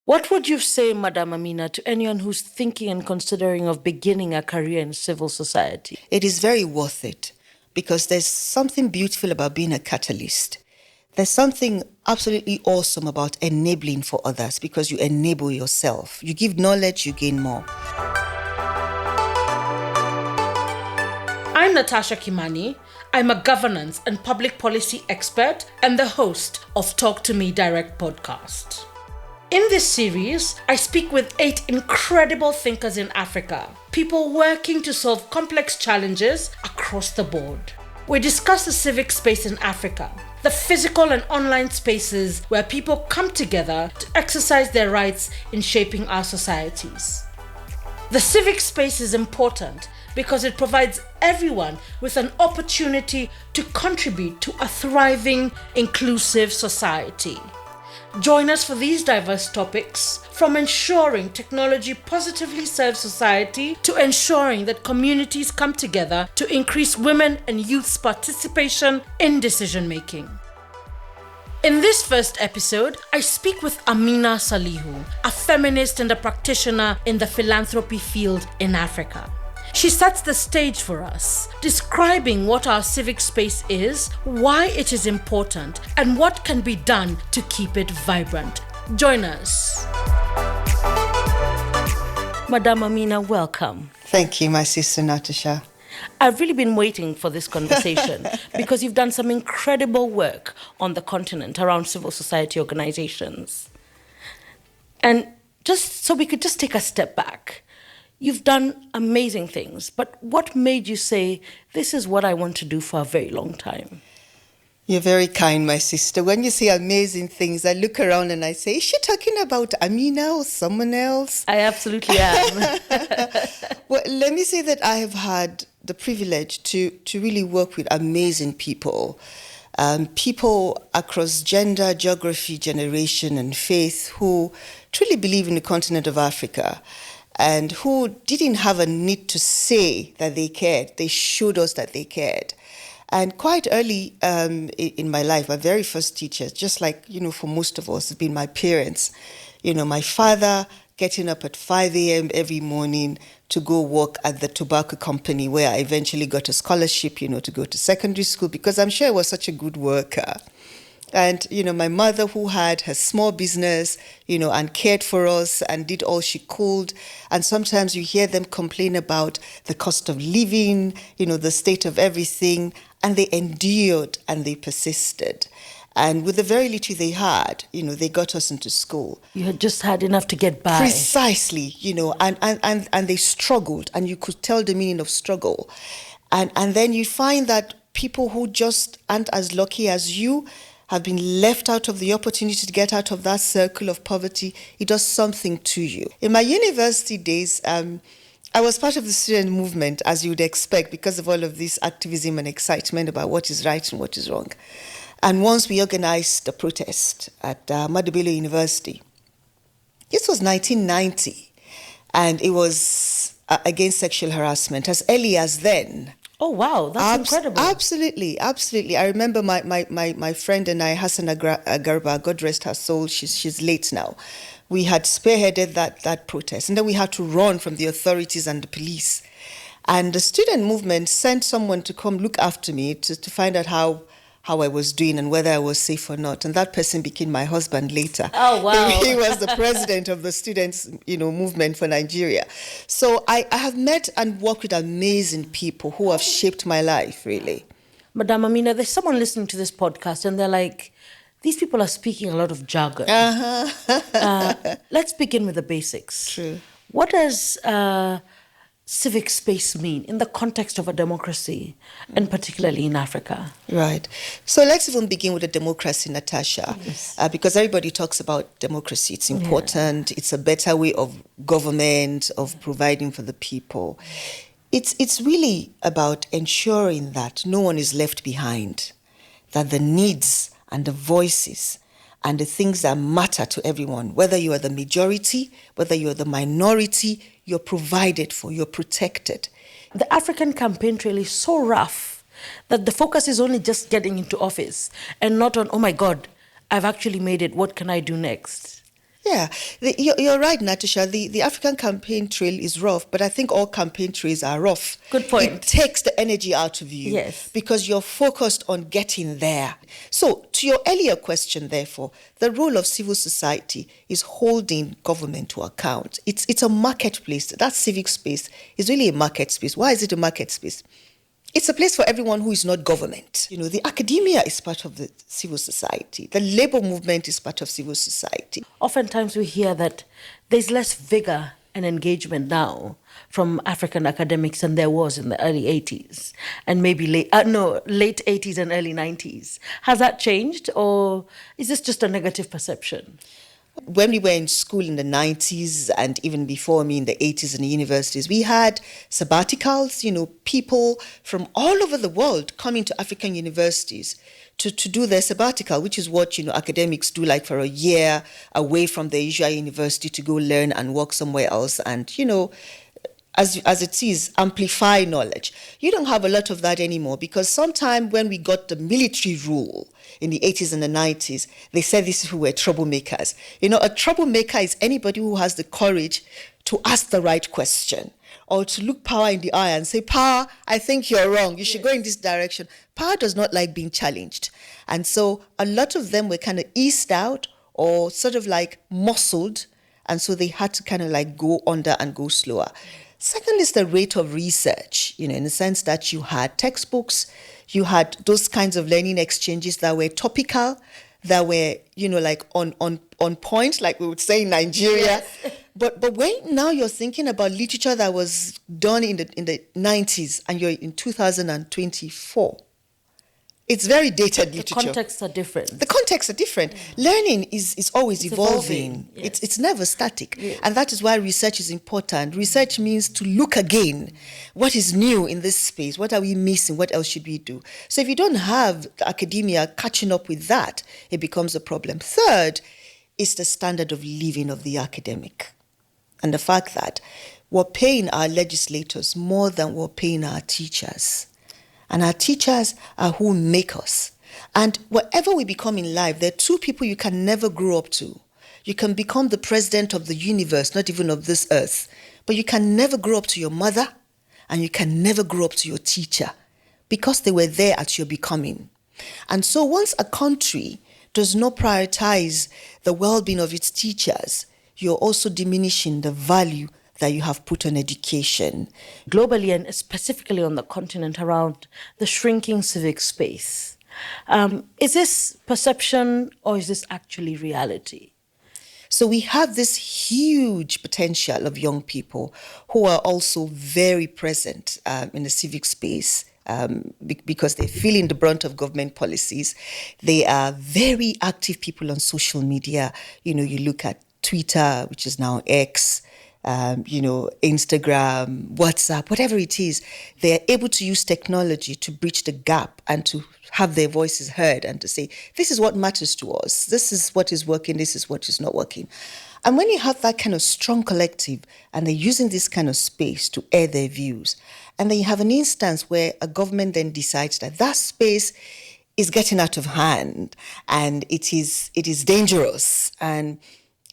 What would you say, Madam Amina, to anyone who's thinking and considering of beginning a career in civil society? It is very worth it because there's something beautiful about being a catalyst. There's something absolutely awesome about enabling for others because you enable yourself. You give knowledge, you gain more. I'm Natasha Kimani. I'm a governance and public policy expert and the host of Talk to Me Direct podcast. In this series, I speak with 8 incredible thinkers in Africa, people working to solve complex challenges across the board. We discuss the civic space in Africa, the physical and online spaces where people come together to exercise their rights in shaping our societies. The civic space is important because it provides everyone with an opportunity to contribute to a thriving, inclusive society. Join us for these diverse topics, from ensuring technology positively serves society to ensuring that communities come together to increase women and youth's participation in decision making. In this first episode, I speak with Amina Salihu, a feminist and a practitioner in the philanthropy field in Africa. She sets the stage for us, describing what our civic space is, why it is important, and what can be done to keep it vibrant. Join us. Madam Amina, welcome. Thank you, my sister Natasha. I've really been waiting for this conversation because you've done some incredible work on the continent around civil society organizations. And just so we could just take a step back, you've done amazing things, but what made you say, this is what I want to do for a very long time? You're very kind, my sister. When you say amazing things, I look around and I say, is she talking about Amina or someone else? I absolutely am. Well, let me say that I have had the privilege to really work with amazing people. People across gender, geography, generation, and faith who truly believe in the continent of Africa, and who didn't have a need to say that they cared. They showed us that they cared. And quite early in my life, my very first teachers, just like, for most of us, have been my parents. My father getting up at 5 a.m. every morning to go work at the tobacco company where I eventually got a scholarship, to go to secondary school because I'm sure I was such a good worker. And, my mother who had her small business, and cared for us and did all she could. And sometimes you hear them complain about the cost of living, the state of everything. And they endured and they persisted. And with the very little they had, they got us into school. You had just had enough to get by. Precisely, and they struggled. And you could tell the meaning of struggle. And then you find that people who just aren't as lucky as you have been left out of the opportunity to get out of that circle of poverty. It does something to you. In my university days, I was part of the student movement, as you would expect, because of all of this activism and excitement about what is right and what is wrong. And once we organized a protest at Madubele University. This was 1990, and it was against sexual harassment as early as then. Oh, wow, that's incredible. Absolutely. I remember my friend and I, Hassan Agarba, God rest her soul, she's late now. We had spearheaded that protest, and then we had to run from the authorities and the police. And the student movement sent someone to come look after me to find out how I was doing and whether I was safe or not. And that person became my husband later. Oh, wow. He was the president of the students, movement for Nigeria. So I have met and worked with amazing people who have shaped my life, really. Madam Amina, there's someone listening to this podcast and they're like, these people are speaking a lot of jargon. Let's begin with the basics. True. What does civic space mean in the context of a democracy, and particularly in Africa? Right. So let's even begin with the democracy, Natasha, yes. Because everybody talks about democracy. It's important. Yeah. It's a better way of government, of providing for the people. It's really about ensuring that no one is left behind, that the needs and the voices and the things that matter to everyone, whether you are the majority, whether you are the minority, you're provided for, you're protected. The African campaign trail is so rough that the focus is only just getting into office and not on, oh my God, I've actually made it, what can I do next? Yeah, you're right, Natasha. The African campaign trail is rough, but I think all campaign trails are rough. Good point. It takes the energy out of you. Yes. Because you're focused on getting there. So, to your earlier question, therefore, the role of civil society is holding government to account. It's a marketplace. That civic space is really a market space. Why is it a market space? It's a place for everyone who is not government. The academia is part of the civil society. The labor movement is part of civil society. Oftentimes we hear that there's less vigor and engagement now from African academics than there was in the early 80s and maybe late 80s and early 90s. Has that changed, or is this just a negative perception? When we were in school in the 90s and even before me in the 80s in the universities, we had sabbaticals, people from all over the world coming to African universities to do their sabbatical, which is what, academics do, like for a year away from their usual university to go learn and work somewhere else and, as it is, amplify knowledge. You don't have a lot of that anymore because sometime when we got the military rule in the 80s and the 90s, they said these people were troublemakers. A troublemaker is anybody who has the courage to ask the right question or to look power in the eye and say, power, I think you're wrong. You should go in this direction. Power does not like being challenged. And so a lot of them were kind of eased out or sort of like muscled. And so they had to kind of like go under and go slower. Second is the rate of research, in the sense that you had textbooks, you had those kinds of learning exchanges that were topical, that were, like on point, like we would say in Nigeria. Yes. But when now you're thinking about literature that was done in the 90s and you're in 2024, it's very dated literature. The contexts are different. The contexts are different. Yeah. Learning is always evolving. Yes. It's never static. Yes. And that is why research is important. Research means to look again. What is new in this space? What are we missing? What else should we do? So if you don't have academia catching up with that, it becomes a problem. Third is the standard of living of the academic. And the fact that we're paying our legislators more than we're paying our teachers. And our teachers are who make us. And whatever we become in life, there are two people you can never grow up to. You can become the president of the universe, not even of this earth. But you can never grow up to your mother, and you can never grow up to your teacher, because they were there at your becoming. And so once a country does not prioritize the well-being of its teachers, you're also diminishing the value that you have put on education. Globally and specifically on the continent around the shrinking civic space. Is this perception or is this actually reality? So we have this huge potential of young people who are also very present in the civic space because they're feeling the brunt of government policies. They are very active people on social media. You look at Twitter, which is now X, Instagram, WhatsApp, whatever it is, they are able to use technology to bridge the gap and to have their voices heard and to say, this is what matters to us. This is what is working. This is what is not working. And when you have that kind of strong collective and they're using this kind of space to air their views, and then you have an instance where a government then decides that that space is getting out of hand and it is dangerous and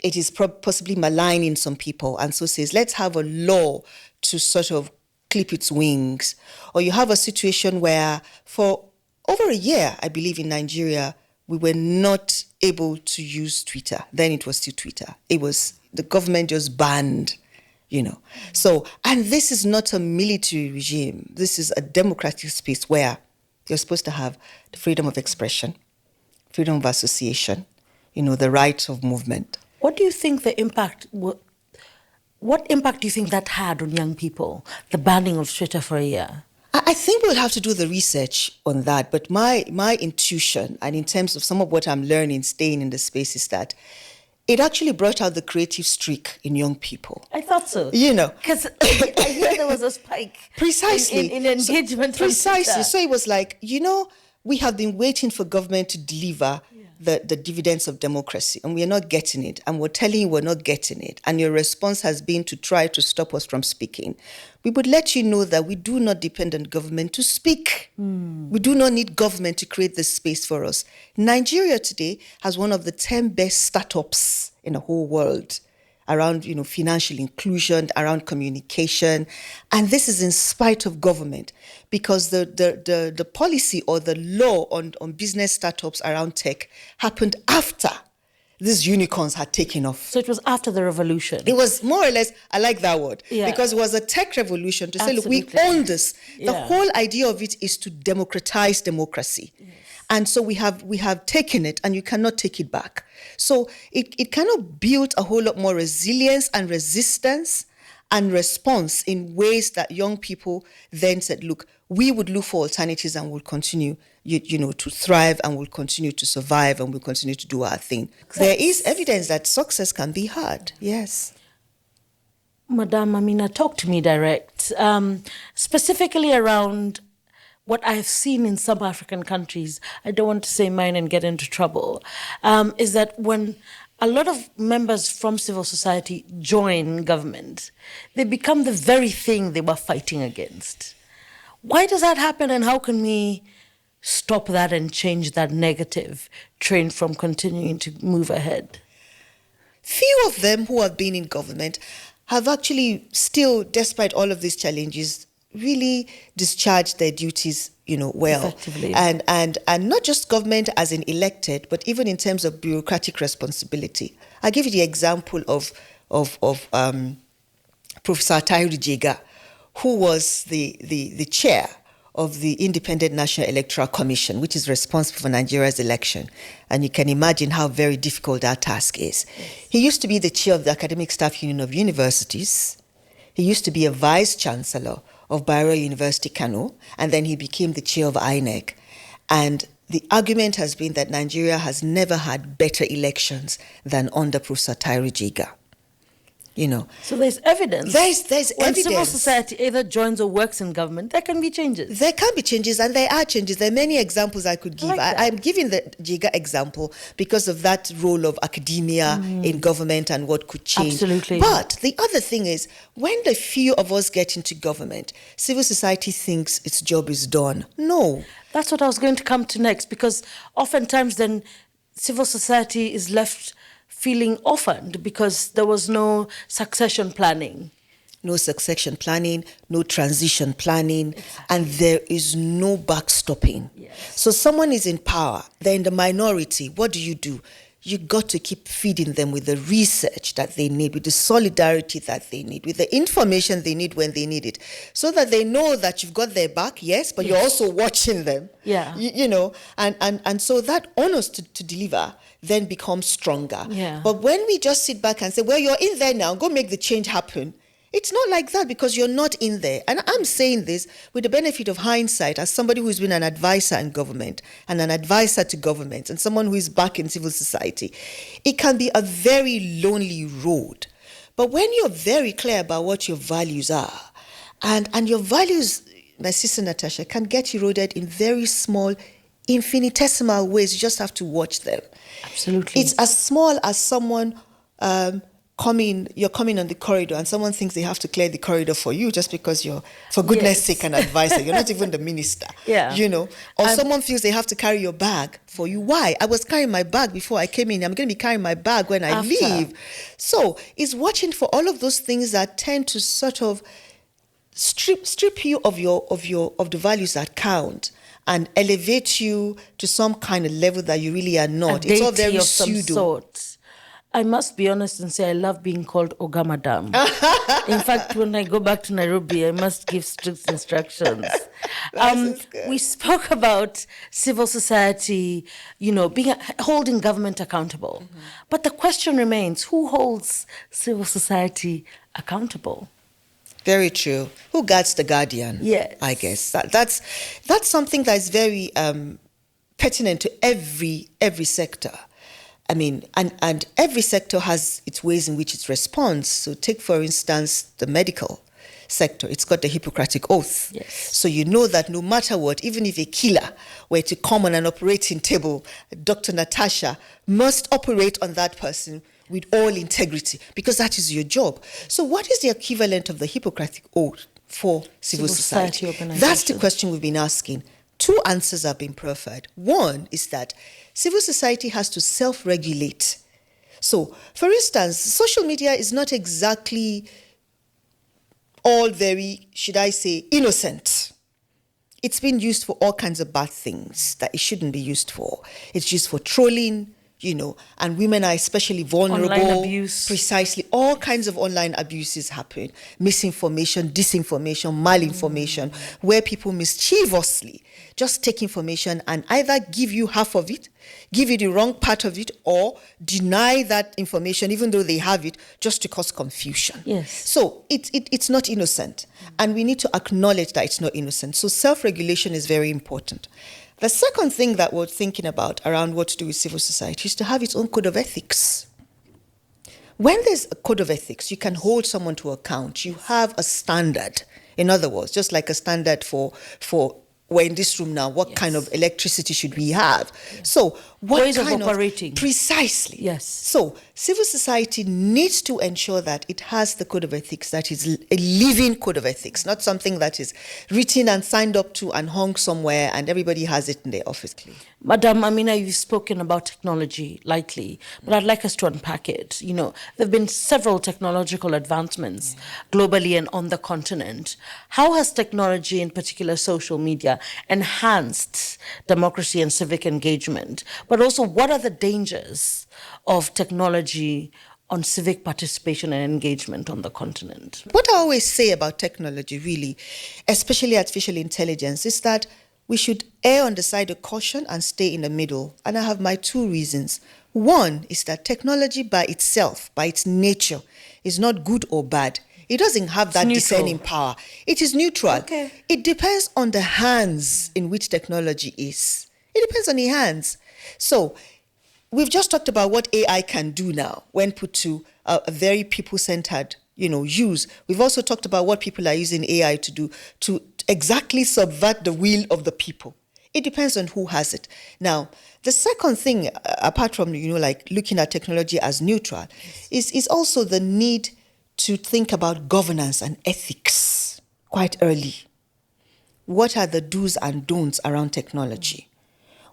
it is possibly maligning some people, and so says, let's have a law to sort of clip its wings. Or you have a situation where for over a year, I believe in Nigeria, we were not able to use Twitter. Then it was still Twitter. It was, the government just banned, So, and this is not a military regime. This is a democratic space where you're supposed to have the freedom of expression, freedom of association, the right of movement. What do you think the impact? What impact do you think that had on young people? The banning of Twitter for a year. I think we'll have to do the research on that. But my intuition, and in terms of some of what I'm learning, staying in the space, is that it actually brought out the creative streak in young people. I thought so. Because I hear there was a spike. Precisely. In engagement. Precisely. So it was like, we have been waiting for government to deliver the dividends of democracy, and we're not getting it, and we're telling you we're not getting it, and your response has been to try to stop us from speaking, we would let you know that we do not depend on government to speak. We do not need government to create this space for us. Nigeria today has one of the 10 best startups in the whole world around, financial inclusion, around communication. And this is in spite of government, because the policy or the law on business startups around tech happened after these unicorns had taken off. So it was after the revolution. It was more or less, I like that word, Yeah. because it was a tech revolution to say, look, Absolutely. we own this. The Yeah. whole idea of it is to democratize democracy. Yes. And so we have taken it, and you cannot take it back. So it kind of built a whole lot more resilience and resistance and response in ways that young people then said, look, we would look for alternatives and will continue, to thrive, and will continue to survive, and will continue to do our thing. There is evidence that success can be hard. Yes. Madam Amina, talk to me direct, specifically around what I've seen in some African countries. I don't want to say mine and get into trouble, is that when a lot of members from civil society join government, they become the very thing they were fighting against. Why does that happen, and how can we stop that and change that negative trend from continuing to move ahead? Few of them who have been in government have actually still, despite all of these challenges, really discharged their duties, well. Effectively. And not just government as in elected, but even in terms of bureaucratic responsibility. I'll give you the example of Professor Tahiru Jega, who was the chair of the Independent National Electoral Commission, which is responsible for Nigeria's election. And you can imagine how very difficult that task is. Yes. He used to be the chair of the Academic Staff Union of Universities. He used to be a vice chancellor of Bayero University, Kano, and then he became the chair of INEC. And the argument has been that Nigeria has never had better elections than under Professor Tahiru Jega. So there's evidence. There's when evidence. Civil society either joins or works in government, there can be changes. There can be changes, and there are changes. There are many examples I could give. I'm giving the Jega example because of that role of academia in government and what could change. Absolutely. But the other thing is, when the few of us get into government, civil society thinks its job is done. No. That's what I was going to come to next, because oftentimes then civil society is left feeling orphaned because there was no succession planning. No succession planning, no transition planning, and there is no backstopping. Yes. So someone is in power, they're in the minority. What do? You got to keep feeding them with the research that they need, with the solidarity that they need, with the information they need when they need it, so that they know that you've got their back, yes, but you're also watching them. Yeah. And so that onus to deliver then becomes stronger. Yeah. But when we just sit back and say, well, you're in there now, go make the change happen, it's not like that, because you're not in there. And I'm saying this with the benefit of hindsight, as somebody who's been an advisor in government and an advisor to government and someone who is back in civil society. It can be a very lonely road. But when you're very clear about what your values are, and your values, my sister Natasha, can get eroded in very small, infinitesimal ways. You just have to watch them. Absolutely. It's as small as someone you're coming on the corridor and someone thinks they have to clear the corridor for you just because you're, for goodness sake, an advisor. You're not even the minister. Yeah. Or someone feels they have to carry your bag for you. Why? I was carrying my bag before I came in. I'm going to be carrying my bag when I leave. So it's watching for all of those things that tend to sort of strip you of the values that count and elevate you to some kind of level that you really are not. It's all very pseudo. Some sort. I must be honest and say I love being called Oga Madam. In fact, when I go back to Nairobi, I must give strict instructions. We spoke about civil society, holding government accountable. Mm-hmm. But the question remains, who holds civil society accountable? Very true. Who guards the guardian? Yes. I guess that's something that is very pertinent to every sector. I mean, and every sector has its ways in which it responds. So take, for instance, the medical. sector, it's got the Hippocratic Oath. Yes. So you know that no matter what, even if a killer were to come on an operating table, Dr. Natasha must operate on that person with all integrity, because that is your job. So what is the equivalent of the Hippocratic Oath for civil society? That's the question we've been asking. Two answers have been proffered. One is that civil society has to self-regulate. So, for instance, social media is not exactly all very, should I say, innocent. It's been used for all kinds of bad things that it shouldn't be used for. It's used for trolling, and women are especially vulnerable. Online abuse. Precisely. All kinds of online abuses happen. Misinformation, disinformation, malinformation, where people mischievously just take information and either give you half of it, give you the wrong part of it, or deny that information even though they have it, just to cause confusion. Yes. So it's not innocent. And we need to acknowledge that it's not innocent. So self-regulation is very important. The second thing that we're thinking about around what to do with civil society is to have its own code of ethics. When there's a code of ethics, you can hold someone to account. You have a standard. In other words, just like a standard for we're in this room now, what kind of electricity should we have? Yes. So what ways of operating. Precisely. Yes. So civil society needs to ensure that it has the code of ethics that is a living code of ethics, not something that is written and signed up to and hung somewhere and everybody has it in their office. Madam Amina, you've spoken about technology lightly, but I'd like us to unpack it. There have been several technological advancements globally and on the continent. How has technology, in particular social media, enhanced democracy and civic engagement? But also, what are the dangers of technology on civic participation and engagement on the continent? What I always say about technology, really, especially artificial intelligence, is that we should err on the side of caution and stay in the middle. And I have my two reasons. One is that technology by itself, by its nature, is not good or bad. It doesn't have that discerning power. It is neutral. Okay. It depends on the hands in which technology is. It depends on the hands. So we've just talked about what AI can do now when put to a very people-centered use. We've also talked about what people are using AI to do to exactly subvert the will of the people. It depends on who has it. Now, the second thing, apart from, looking at technology as neutral, is also the need to think about governance and ethics quite early. What are the do's and don'ts around technology?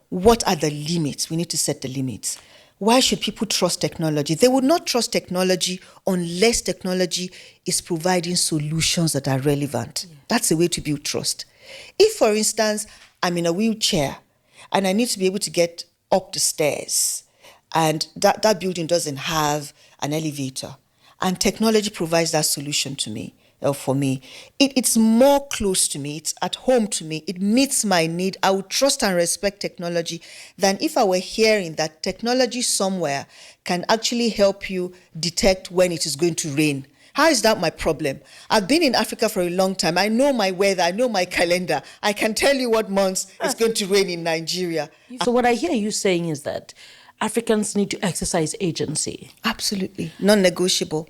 What are the limits? We need to set the limits. Why should people trust technology? They would not trust technology unless technology is providing solutions that are relevant. Yeah. That's a way to build trust. If, for instance, I'm in a wheelchair and I need to be able to get up the stairs and that building doesn't have an elevator and technology provides that solution to me, or for me, it's more close to me, it's at home to me, it meets my need. I would trust and respect technology than if I were hearing that technology somewhere can actually help you detect when it is going to rain. How is that my problem? I've been in Africa for a long time. I know my weather, I know my calendar. I can tell you what months it's going to rain in Nigeria. So what I hear you saying is that Africans need to exercise agency. Absolutely, non-negotiable.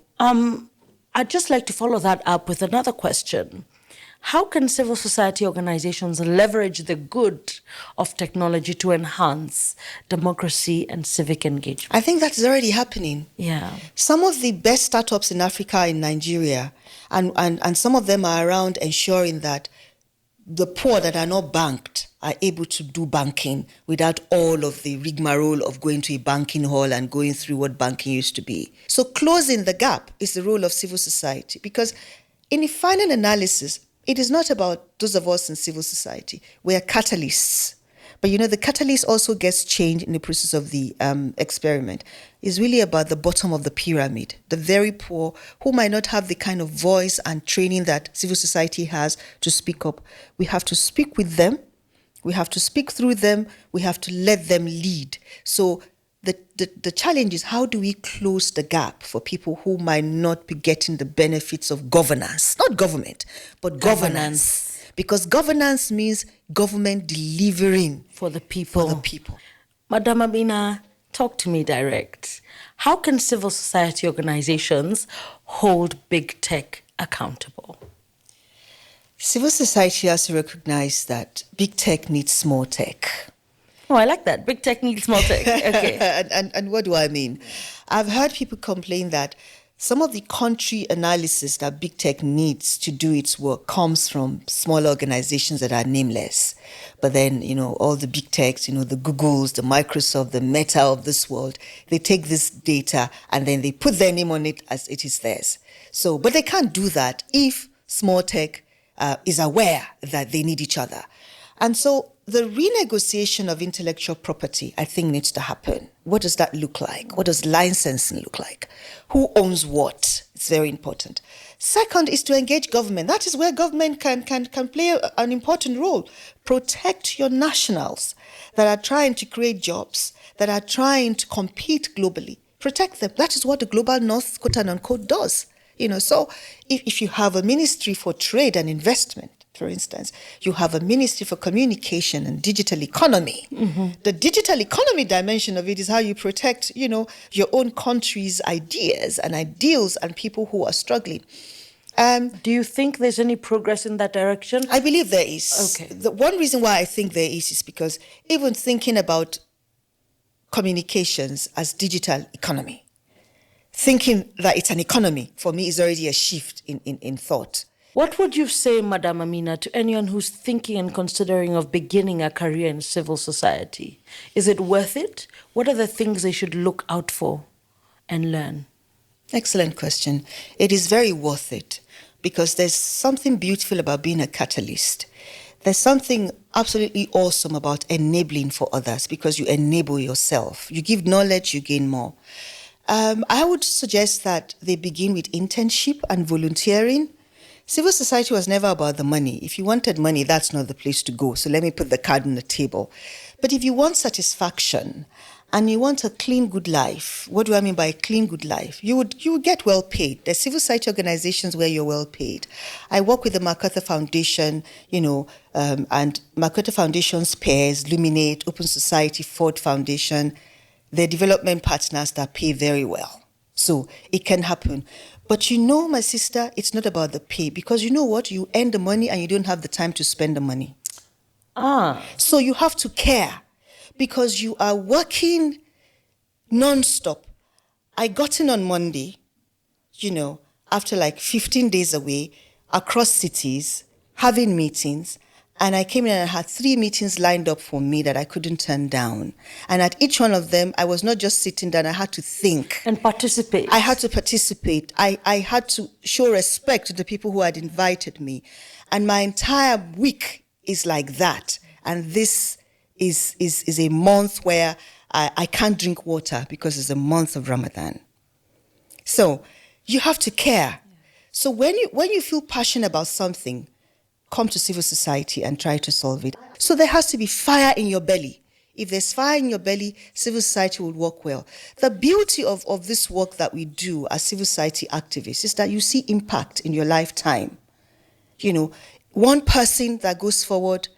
I'd just like to follow that up with another question. How can civil society organizations leverage the good of technology to enhance democracy and civic engagement? I think that's already happening. Yeah. Some of the best startups in Africa are in Nigeria, and some of them are around ensuring that the poor that are not banked are able to do banking without all of the rigmarole of going to a banking hall and going through what banking used to be. So closing the gap is the role of civil society, because in the final analysis, it is not about those of us in civil society. We are catalysts. But the catalyst also gets changed in the process of the experiment. It's really about the bottom of the pyramid, the very poor who might not have the kind of voice and training that civil society has to speak up. We have to speak with them. We have to speak through them. We have to let them lead. So the challenge is, how do we close the gap for people who might not be getting the benefits of governance? Not government, but governance. Because governance means government delivering for the people. For the people. Madam Amina, talk to me direct. How can civil society organizations hold big tech accountable? Civil society has to recognize that big tech needs small tech. Oh, I like that. Big tech needs small tech. Okay. and what do I mean? I've heard people complain that some of the country analysis that big tech needs to do its work comes from small organizations that are nameless. But then, all the big techs, the Googles, the Microsoft, the Meta of this world, they take this data and then they put their name on it as it is theirs. So, but they can't do that if small tech is aware that they need each other. And so the renegotiation of intellectual property, I think, needs to happen. What does that look like? What does licensing look like? Who owns what? It's very important. Second is to engage government. That is where government can play an important role. Protect your nationals that are trying to create jobs, that are trying to compete globally. Protect them. That is what the global north, quote unquote, does. So if you have a ministry for trade and investment, for instance, you have a ministry for communication and digital economy. Mm-hmm. The digital economy dimension of it is how you protect, your own country's ideas and ideals and people who are struggling. Do you think there's any progress in that direction? I believe there is. Okay. The one reason why I think there is because even thinking about communications as digital economy, thinking that it's an economy, for me, is already a shift in thought. What would you say, Madam Amina, to anyone who's thinking and considering of beginning a career in civil society? Is it worth it? What are the things they should look out for and learn? Excellent question. It is very worth it because there's something beautiful about being a catalyst. There's something absolutely awesome about enabling for others because you enable yourself. You give knowledge, you gain more. I would suggest that they begin with internship and volunteering. Civil society was never about the money. If you wanted money, that's not the place to go. So let me put the card on the table. But if you want satisfaction and you want a clean, good life, what do I mean by a clean, good life? You would get well paid. There's civil society organizations where you're well paid. I work with the MacArthur Foundation, and MacArthur Foundation's peers, Luminate, Open Society, Ford Foundation, they're development partners that pay very well. So it can happen. But my sister, it's not about the pay because you know what? You earn the money and you don't have the time to spend the money. So you have to care because you are working non-stop. I got in on Monday, after like 15 days away, across cities, having meetings. And I came in and I had 3 meetings lined up for me that I couldn't turn down. And at each one of them, I was not just sitting down, I had to think. And participate. I had to participate. I had to show respect to the people who had invited me. And my entire week is like that. And this is a month where I can't drink water because it's a month of Ramadan. So you have to care. So when you feel passionate about something, come to civil society and try to solve it. So there has to be fire in your belly. If there's fire in your belly, civil society will work well. The beauty of this work that we do as civil society activists is that you see impact in your lifetime. One person that goes forward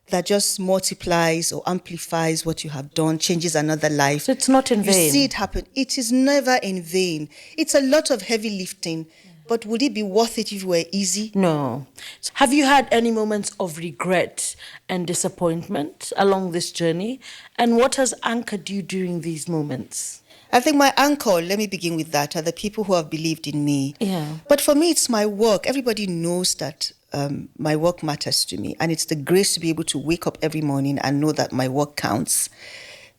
that just multiplies or amplifies what you have done, changes another life. So it's not in vain. You see it happen. It is never in vain. It's a lot of heavy lifting. But would it be worth it if it were easy? No. Have you had any moments of regret and disappointment along this journey? And what has anchored you during these moments? I think my anchor, let me begin with that, are the people who have believed in me. Yeah. But for me, it's my work. Everybody knows that my work matters to me. And it's the grace to be able to wake up every morning and know that my work counts.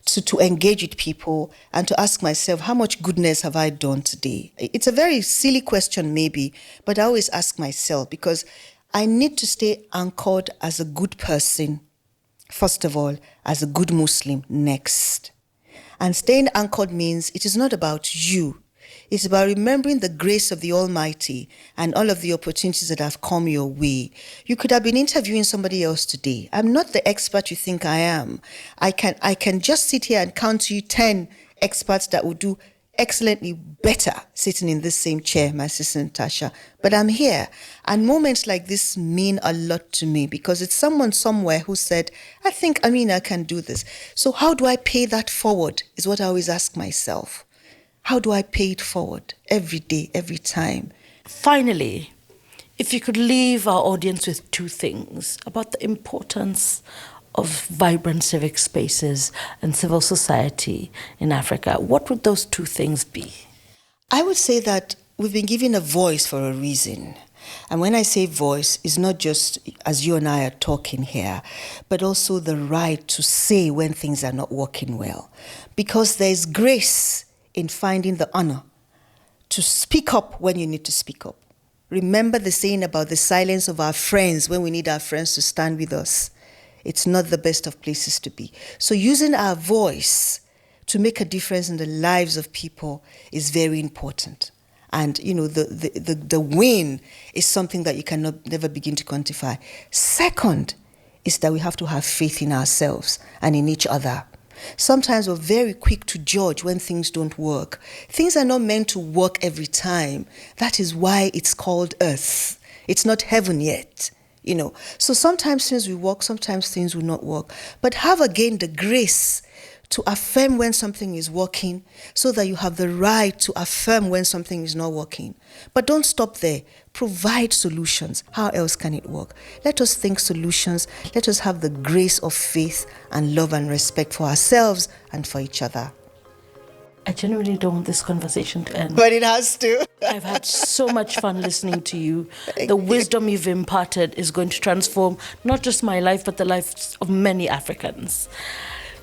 To engage with people and to ask myself, how much goodness have I done today? It's a very silly question maybe, but I always ask myself because I need to stay anchored as a good person, first of all, as a good Muslim next. And staying anchored means it is not about you. It's about remembering the grace of the Almighty and all of the opportunities that have come your way. You could have been interviewing somebody else today. I'm not the expert you think I am. I can just sit here and count to you 10 experts that would do excellently better sitting in this same chair, my sister Natasha. But I'm here. And moments like this mean a lot to me because it's someone somewhere who said, I think Amina can do this. So how do I pay that forward is what I always ask myself. How do I pay it forward every day, every time? Finally, If you could leave our audience with two things about the importance of vibrant civic spaces and civil society in Africa, what would those two things be? I would say that we've been given a voice for a reason. And when I say voice, it's not just as you and I are talking here, but also the right to say when things are not working well. Because there's grace in finding the honor to speak up when you need to speak up. Remember the saying about the silence of our friends when we need our friends to stand with us. It's not the best of places to be. So using our voice to make a difference in the lives of people is very important. And, the win is something that you never begin to quantify. Second is that we have to have faith in ourselves and in each other. Sometimes we're very quick to judge when things don't work. Things are not meant to work every time. That is why it's called earth. It's not heaven yet, So sometimes things will work, sometimes things will not work. But have again the grace to affirm when something is working so that you have the right to affirm when something is not working. But don't stop there. Provide solutions. How else can it work? Let us think solutions. Let us have the grace of faith and love and respect for ourselves and for each other. I genuinely don't want this conversation to end. But it has to. I've had so much fun listening to you. The wisdom you've imparted is going to transform not just my life, but the lives of many Africans.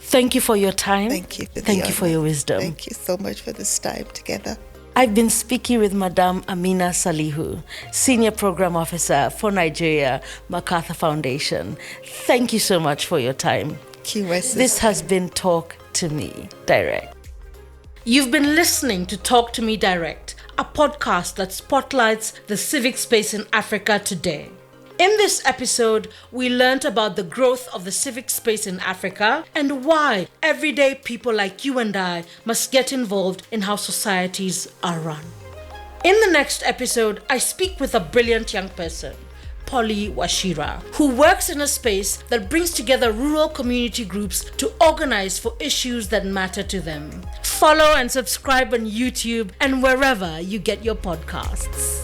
Thank you for your time. Thank you. Thank you for your wisdom. Thank you so much for this time together. I've been speaking with Madam Amina Salihu, Senior Program Officer for Nigeria, MacArthur Foundation. Thank you so much for your time. Thank you, my sister. This has been Talk to Me Direct. You've been listening to Talk to Me Direct, a podcast that spotlights the civic space in Africa today. In this episode, we learned about the growth of the civic space in Africa and why everyday people like you and I must get involved in how societies are run. In the next episode, I speak with a brilliant young person, Polly Washira, who works in a space that brings together rural community groups to organize for issues that matter to them. Follow and subscribe on YouTube and wherever you get your podcasts.